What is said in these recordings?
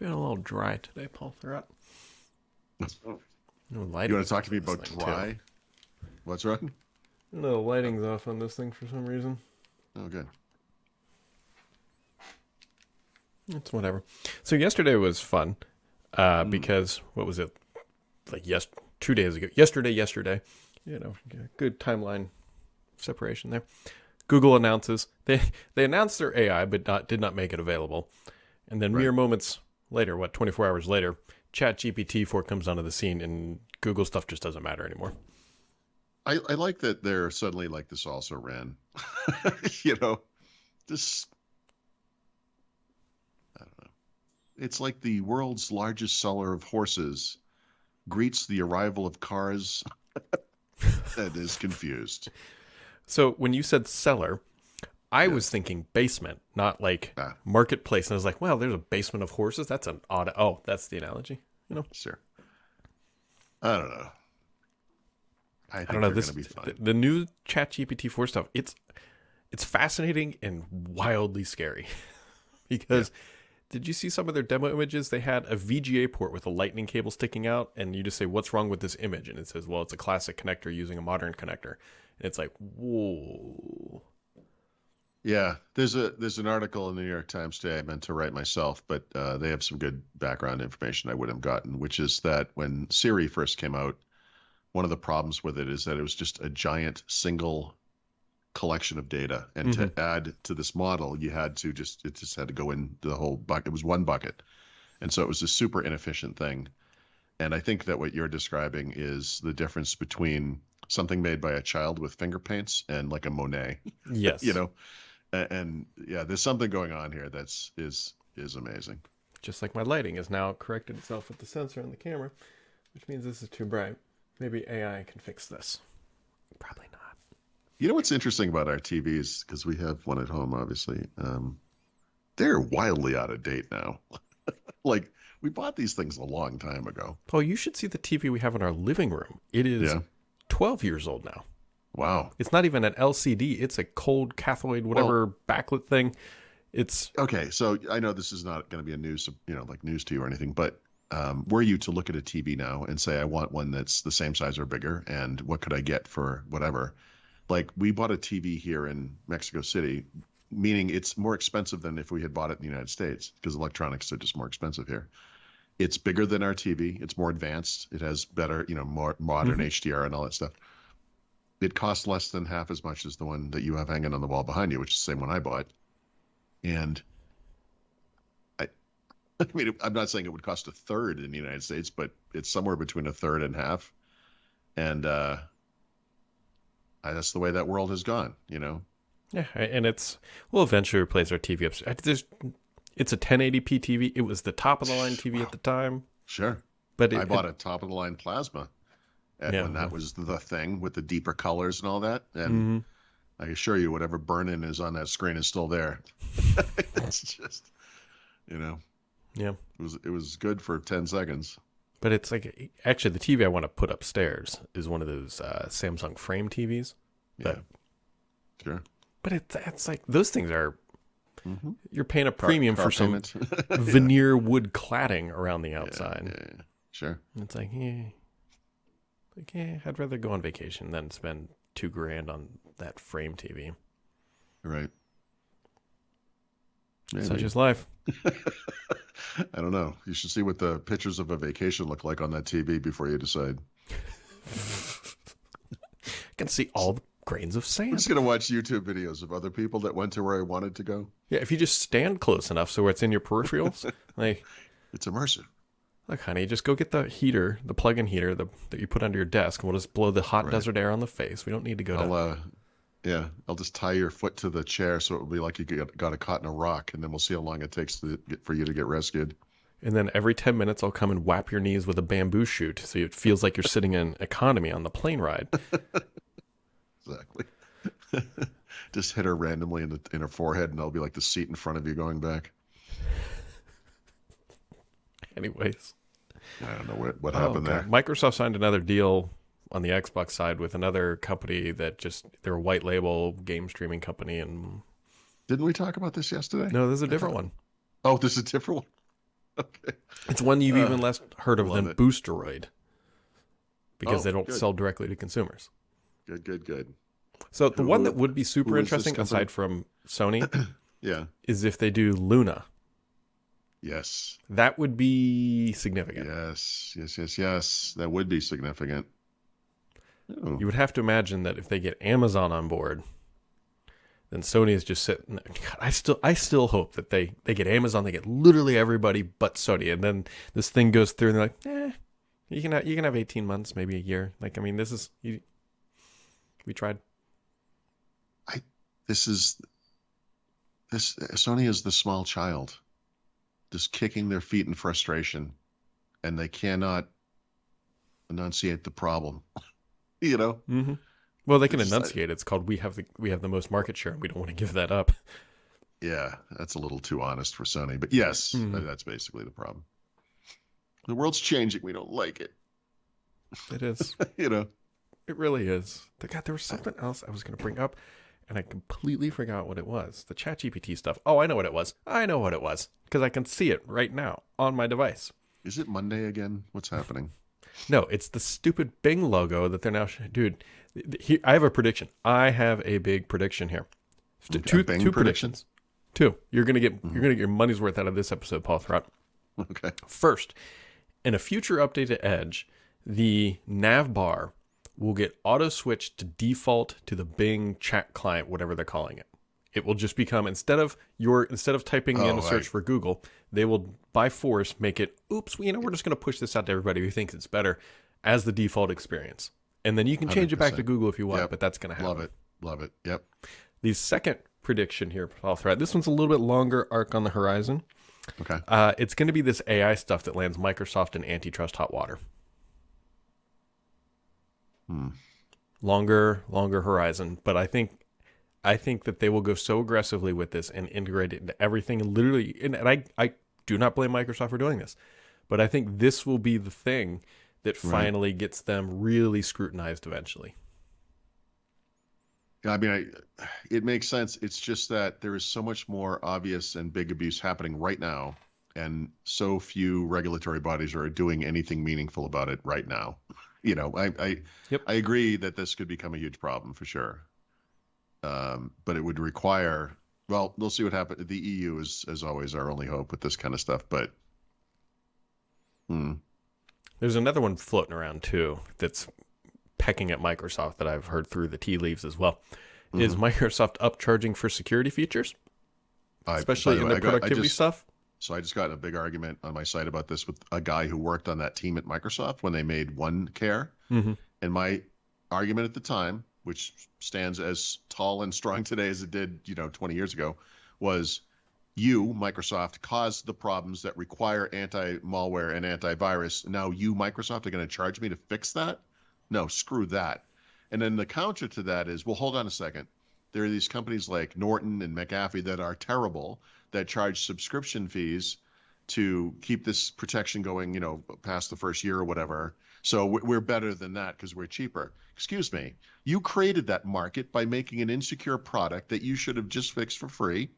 Feeling a little dry today, Paul Thurrott. Oh. No You lighting. want to talk to me about dry? What's wrong? No, lighting's off on this thing for some reason. Oh, good. It's whatever. So yesterday was fun because, what was it? Like 2 days ago. Yesterday. Good timeline separation there. Google announces, they announced their AI, but did not make it available. And then mere moments later, 24 hours later, ChatGPT 4 comes onto the scene and Google stuff just doesn't matter anymore. I like that they're suddenly like this also ran. This, I don't know. It's like the world's largest seller of horses greets the arrival of cars and is confused. So when you said seller, I was thinking basement, not like marketplace. And I was like, well, there's a basement of horses. That's an odd. Oh, that's the analogy. Sure. I don't know. I think don't know. they're going to be fine. The new ChatGPT 4 stuff. It's fascinating and wildly scary because did you see some of their demo images? They had a VGA port with a lightning cable sticking out, and you just say, "What's wrong with this image?" And it says, "Well, it's a classic connector using a modern connector." And it's like, whoa. Yeah, there's an article in the New York Times today I meant to write myself, but they have some good background information I would have gotten, which is that when Siri first came out, one of the problems with it is that it was just a giant single collection of data, and to add to this model, it just had to go in the whole bucket. It was one bucket, and so it was a super inefficient thing. And I think that what you're describing is the difference between something made by a child with finger paints and like a Monet. Yes. And yeah, there's something going on here that's is amazing. Just like my lighting has now corrected itself with the sensor on the camera, which means this is too bright. Maybe AI can fix this. Probably not. You know what's interesting about our TVs, because we have one at home, obviously. They're wildly out of date now. Like, we bought these things a long time ago. Paul, you should see the TV we have in our living room. It is 12 years old now. Wow. It's not even an LCD. It's a cold cathode, whatever backlit thing. It's okay. So I know this is not going to be a news to you or anything, but were you to look at a TV now and say, I want one that's the same size or bigger, and what could I get for whatever? Like, we bought a TV here in Mexico City, meaning it's more expensive than if we had bought it in the United States, because electronics are just more expensive here. It's bigger than our TV. It's more advanced. It has better, more modern HDR and all that stuff. It costs less than half as much as the one that you have hanging on the wall behind you, which is the same one I bought. And I mean, I'm not saying it would cost a third in the United States, but it's somewhere between a third and half. And that's the way that world has gone, Yeah, and we'll eventually replace our TV upstairs. It's a 1080p TV. It was the top of the line TV at the time. Sure. But I bought a top of the line plasma when that was the thing with the deeper colors and all that. And I assure you, whatever burn-in is on that screen is still there. It's just, Yeah. It was good for 10 seconds. But it's like, actually, the TV I want to put upstairs is one of those Samsung frame TVs. Yeah. Sure. But it's like, those things are, you're paying a premium for some payment. veneer wood cladding around the outside. Yeah. Sure. It's like, I'd rather go on vacation than spend $2,000 on that frame TV. Right. Such is life. I don't know. You should see what the pictures of a vacation look like on that TV before you decide. I can see all the grains of sand. I'm just going to watch YouTube videos of other people that went to where I wanted to go. Yeah, if you just stand close enough so it's in your peripherals, like, it's immersive. Look, honey, just go get the heater, the plug-in heater that you put under your desk, and we'll just blow the hot desert air on the face. We don't need to go I'll just tie your foot to the chair so it will be like you got caught in a rock, and then we'll see how long it takes for you to get rescued. And then every 10 minutes, I'll come and whap your knees with a bamboo shoot so it feels like you're sitting in economy on the plane ride. Exactly. Just hit her randomly in her forehead, and that'll be like the seat in front of you going back. Anyways. I don't know what happened there. Microsoft signed another deal on the Xbox side with another company they're a white label game streaming company. And didn't we talk about this yesterday? No, this is a different one. Oh, this is a different one. Okay. It's one you've even less heard of Love than it. Boosteroid because Oh, they don't good. sell directly to consumers. Good. So the one that Who would be super who is this interesting, company? aside from Sony, Yeah. is if they do Luna. Yes. That would be significant. Yes. That would be significant. Oh, You would have to imagine that if they get Amazon on board, then Sony is just sitting there. God, I still hope that they get Amazon, they get literally everybody but Sony, and then this thing goes through and they're like, you can have 18 months, maybe a year. Like, I mean, we tried. this is this Sony is the small child, just kicking their feet in frustration, and they cannot enunciate the problem. You know, Mm-hmm. Well, they can it's just, enunciate. It's called we have the most market share, and we don't want to give that up. yeah, that's a little too honest for Sony. But yes, Mhm. that's basically the problem. The world's changing. We don't like it. It is. You know. It really is. God, there was something else I was going to bring up, and I completely forgot what it was. The ChatGPT stuff. Oh, I know what it was. Because I can see it right now on my device. Is it Monday again? What's happening? No, it's the stupid Bing logo that they're now. Dude, I have a prediction. I have a big prediction here. Okay, Two Bing predictions. Two. You're gonna get your money's worth out of this episode, Paul Thurrott. Okay. First, in a future update to Edge, the nav bar will get auto switched to default to the Bing chat client, whatever they're calling it. It will just become instead of typing in a search for Google, they will by force make it. Oops, we're just going to push this out to everybody who thinks it's better as the default experience, and then you can change it back to 100%. Google if you want. Yep. But that's going to happen. Love it. Yep. The second prediction here, Paul Threat. This one's a little bit longer arc on the horizon. Okay. It's going to be this AI stuff that lands Microsoft in antitrust hot water. Longer horizon, but I think that they will go so aggressively with this and integrate it into everything. Literally, and I do not blame Microsoft for doing this, but I think this will be the thing that finally gets them really scrutinized eventually. Yeah, I mean, it makes sense. It's just that there is so much more obvious and big abuse happening right now, and so few regulatory bodies are doing anything meaningful about it right now. You know, I agree that this could become a huge problem for sure. But it would require, well, we'll see what happens. The EU is, as always, our only hope with this kind of stuff. But there's another one floating around too that's pecking at Microsoft that I've heard through the tea leaves as well. Is Microsoft upcharging for security features, especially in the productivity stuff? So I just got in a big argument on my site about this with a guy who worked on that team at Microsoft when they made OneCare. And my argument at the time, which stands as tall and strong today as it did, 20 years ago, was you, Microsoft, caused the problems that require anti-malware and antivirus. Now you, Microsoft, are going to charge me to fix that? No, screw that. And then the counter to that is, well, hold on a second. There are these companies like Norton and McAfee that are terrible, that charge subscription fees to keep this protection going, past the first year or whatever. So we're better than that because we're cheaper. Excuse me. You created that market by making an insecure product that you should have just fixed for free.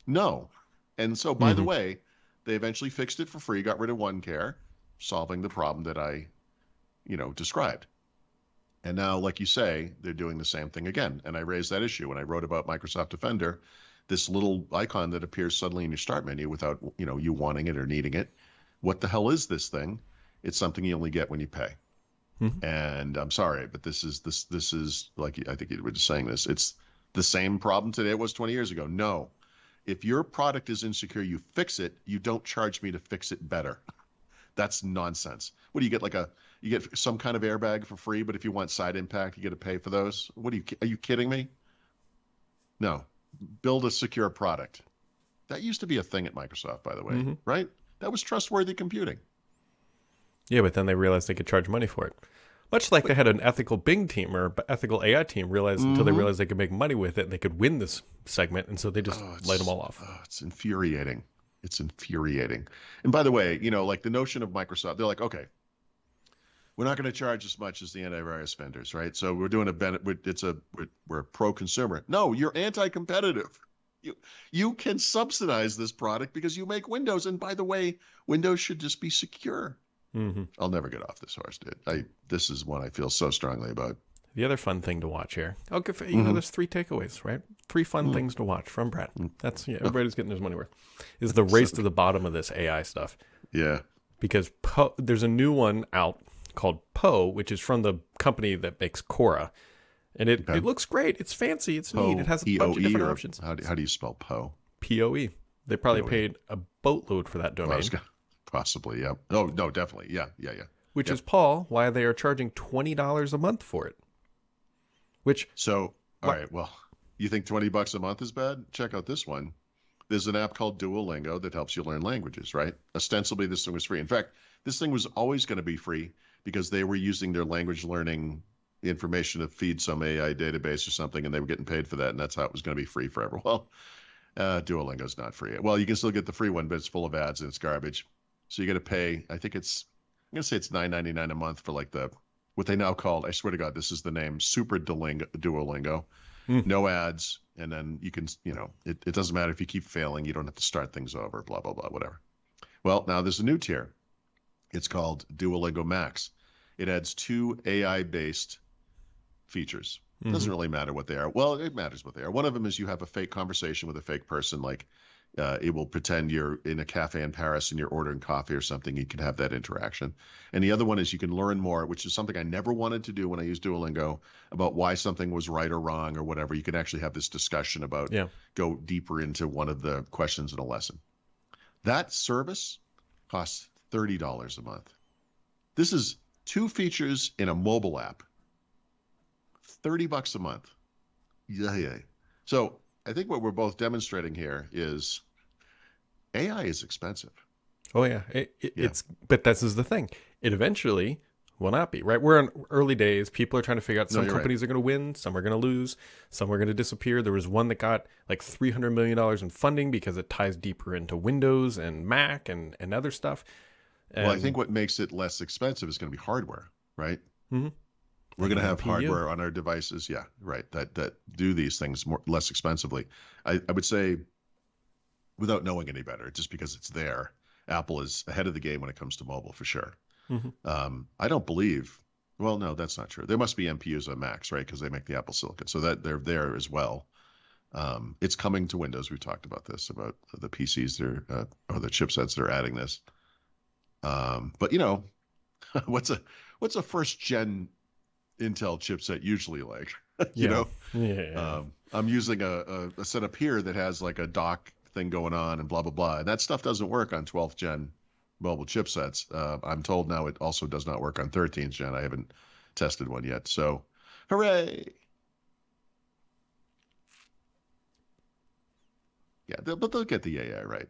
No. And so, by the way, they eventually fixed it for free, got rid of OneCare, solving the problem that I, described. And now, like you say, they're doing the same thing again. And I raised that issue when I wrote about Microsoft Defender, this little icon that appears suddenly in your start menu without, you wanting it or needing it. What the hell is this thing? It's something you only get when you pay. And I'm sorry, but this is like, I think you were just saying this. It's the same problem today it was 20 years ago. No. If your product is insecure, you fix it. You don't charge me to fix it better. That's nonsense. What do you get? You get some kind of airbag for free, but if you want side impact, you got to pay for those. Are you kidding me? No. Build a secure product. That used to be a thing at Microsoft, by the way, right? That was trustworthy computing. Yeah, but then they realized they could charge money for it. Much like they had an ethical Bing team or ethical AI team until they realized they could make money with it and they could win this segment, and so they just light them all off. It's infuriating. It's infuriating. And by the way, like the notion of Microsoft, they're like, okay, we're not going to charge as much as the antivirus vendors, right? So we're doing we're pro-consumer. No, you're anti-competitive. You can subsidize this product because you make Windows. And by the way, Windows should just be secure. Mm-hmm. I'll never get off this horse, dude. This is one I feel so strongly about. The other fun thing to watch here, I'll give you know, there's 3 takeaways, right? 3 fun things to watch from Brad. That's everybody's getting their money worth. Is the race to the bottom of this AI stuff? Yeah, because there's a new one out called Poe, which is from the company that makes Cora, and it looks great. It's fancy. It's neat. It has a bunch of different options. How do you spell Poe? POE. They probably paid a boatload for that domain. Possibly, yeah. Oh no, definitely, yeah. Which is, Paul, why they are charging $20 a month for it. All right, well, you think $20 a month is bad? Check out this one. There's an app called Duolingo that helps you learn languages, right? Ostensibly, this thing was free. In fact, this thing was always going to be free because they were using their language learning information to feed some AI database or something, and they were getting paid for that, and that's how it was going to be free forever. Well, Duolingo's not free. Well, you can still get the free one, but it's full of ads and it's garbage. So you got to pay, I'm going to say it's $9.99 a month for like what they now call, I swear to God, this is the name, Super Duolingo. No ads. And then you can, it doesn't matter if you keep failing. You don't have to start things over, blah, blah, blah, whatever. Well, now there's a new tier. It's called Duolingo Max. It adds 2 AI-based features. It doesn't really matter what they are. Well, it matters what they are. One of them is you have a fake conversation with a fake person, like it will pretend you're in a cafe in Paris and you're ordering coffee or something. You can have that interaction. And the other one is you can learn more, which is something I never wanted to do when I used Duolingo, about why something was right or wrong or whatever. You can actually have this discussion about, go deeper into one of the questions in a lesson. That service costs $30 a month. This is 2 features in a mobile app. $30 a month. Yeah. So I think what we're both demonstrating here is AI is expensive. Oh yeah, it's. But this is the thing. It eventually will not be, right? We're in early days. People are trying to figure out. Some companies are going to win. Some are going to lose. Some are going to disappear. There was one that got like $300 million in funding because it ties deeper into Windows and Mac and other stuff. Well, I think what makes it less expensive is going to be hardware, right? Mm-hmm. We're going to have hardware on our devices, that do these things less expensively. I would say, without knowing any better, just because it's there, Apple is ahead of the game when it comes to mobile, for sure. Mm-hmm. I don't believe, well, no, that's not true. There must be MPUs on Macs, right? Because they make the Apple Silicon, so that they're there as well. It's coming to Windows. We've talked about this, about the PCs or the chipsets that are adding this. But what's a first gen Intel chipset usually like? I'm using a setup here that has like a dock thing going on and blah blah blah, and that stuff doesn't work on 12th gen mobile chipsets. I'm told now it also does not work on 13th gen. I haven't tested one yet, so hooray. Yeah, but they'll get the AI right,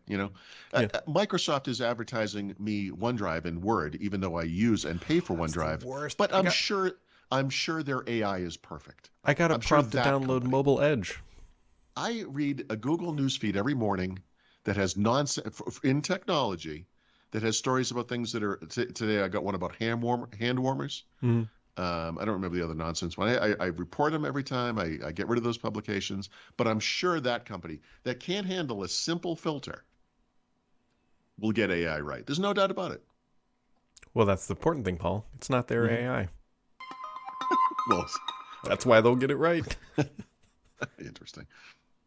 Microsoft is advertising me OneDrive and Word, even though I use and pay for OneDrive. But I'm sure their AI is perfect. I got a prompt to download Mobile Edge. I read a Google newsfeed every morning that has nonsense in technology, that has stories about things that are today. I got one about hand warmers. Mm-hmm. I don't remember the other nonsense one. I report them every time. I get rid of those publications. But I'm sure that company that can't handle a simple filter will get AI right. There's no doubt about it. Well, that's the important thing, Paul. It's not their AI. Well, that's why they'll get it right. Interesting.